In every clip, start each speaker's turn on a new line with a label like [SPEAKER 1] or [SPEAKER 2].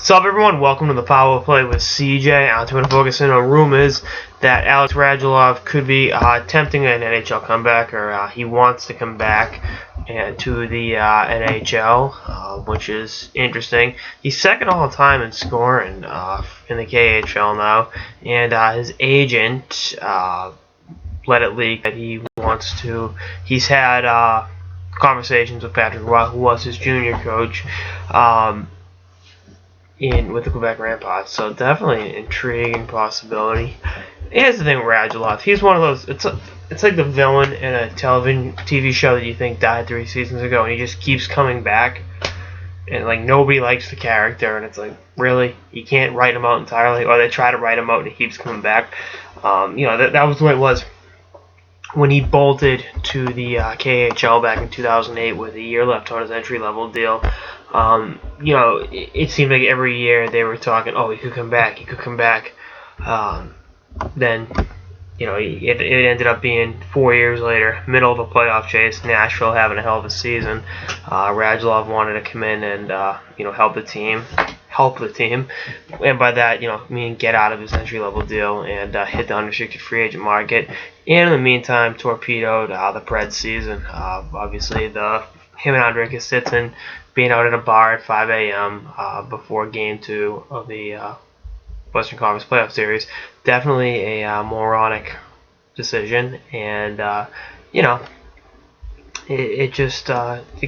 [SPEAKER 1] What's up, everyone? Welcome to the Power Play with CJ. I'm going to focus in on rumors that Alex Radulov could be attempting an NHL comeback, or he wants to come back to the NHL, which is interesting. He's second all time in scoring in the KHL now, and his agent let it leak that he wants to. He's had conversations with Patrick Roy, who was his junior coach. With the Quebec Ramparts, so definitely an intriguing possibility. Here's the thing with Radulov. He's one of those. It's like the villain in a TV show that you think died 3 seasons ago, and he just keeps coming back. And like nobody likes the character, and it's like really you can't write him out entirely, or they try to write him out and he keeps coming back. That was the way it was when he bolted to the KHL back in 2008 with a year left on his entry-level deal. It seemed like every year they were talking, oh, he could come back, he could come back. Then, it ended up being 4 years later, middle of a playoff chase, Nashville having a hell of a season. Radulov wanted to come in and, help the team. And by that, meaning get out of his entry-level deal and hit the unrestricted free agent market. And in the meantime, torpedoed the Preds season. Obviously, him and Andre Kostitsyn being out at a bar at 5 a.m. Before Game 2 of the Western Conference Playoff Series. Definitely a moronic decision. And, the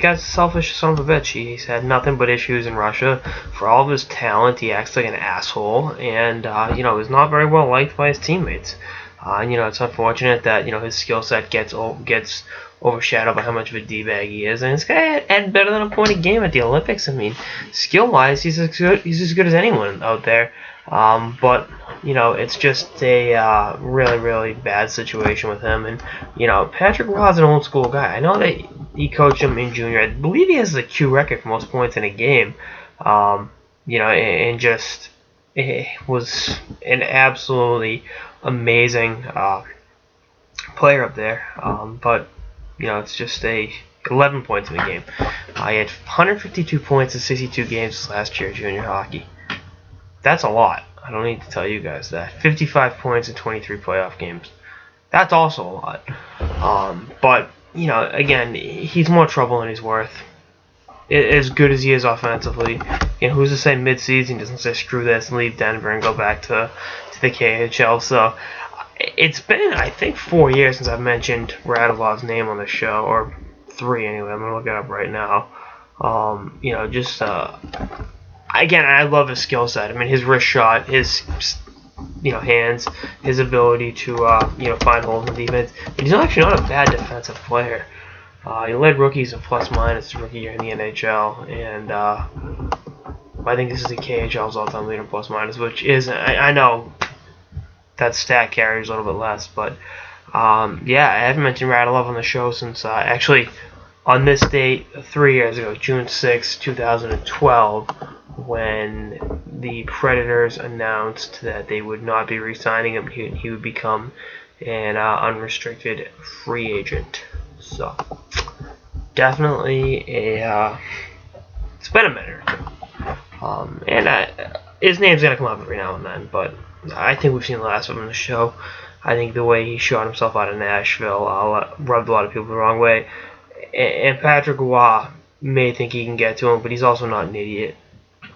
[SPEAKER 1] guy's a selfish son of a bitch. He's had nothing but issues in Russia. For all of his talent, he acts like an asshole. And, is not very well liked by his teammates. It's unfortunate that, his skill set gets overshadowed by how much of a D-bag he is. And this guy had better than a point a game at the Olympics. I mean, skill-wise, he's as good as anyone out there. But it's just a really, really bad situation with him. And, Patrick Roy's an old-school guy. I know that he coached him in junior. I believe he has the Q record for most points in a game. And just it was an absolutely amazing player up there. But it's just 11 points in a game. He had 152 points in 62 games last year junior hockey. That's a lot. I don't need to tell you guys that. 55 points in 23 playoff games. That's also a lot. But, again, he's more trouble than he's worth. As good as he is offensively, who's to say mid-season doesn't say screw this and leave Denver and go back to the KHL. So it's been, I think, 4 years since I've mentioned Radulov's name on the show, or 3 anyway. I'm gonna look it up right now. Again, I love his skill set. I mean, his wrist shot, his hands, his ability to find holes in defense. But he's actually not a bad defensive player. He led rookies in plus-minus rookie year in the NHL, and I think this is the KHL's all-time leader in plus-minus, which is, I know that stat carries a little bit less, but I haven't mentioned Radulov on the show since actually on this date 3 years ago, June 6, 2012, when the Predators announced that they would not be re-signing him. He would become an unrestricted free agent. So definitely it's been a minute or two. His name's gonna come up every now and then, but I think we've seen the last of him on the show. I think the way he shot himself out of Nashville rubbed a lot of people the wrong way. And Patrick Roy may think he can get to him, but he's also not an idiot.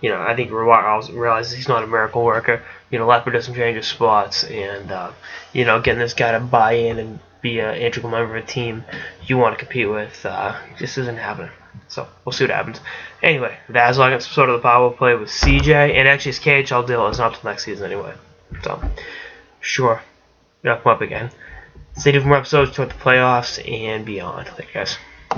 [SPEAKER 1] I think Roy also realizes he's not a miracle worker. Leffer doesn't change his spots, and getting this guy to buy in and be an integral member of a team you want to compete with just isn't happening. So we'll see what happens. Anyway, that's all I got. Episode of the Power Play with CJ, and actually his KHL deal isn't up till next season anyway. So sure, it'll come up again. Stay tuned for more episodes toward the playoffs and beyond. Thank you guys.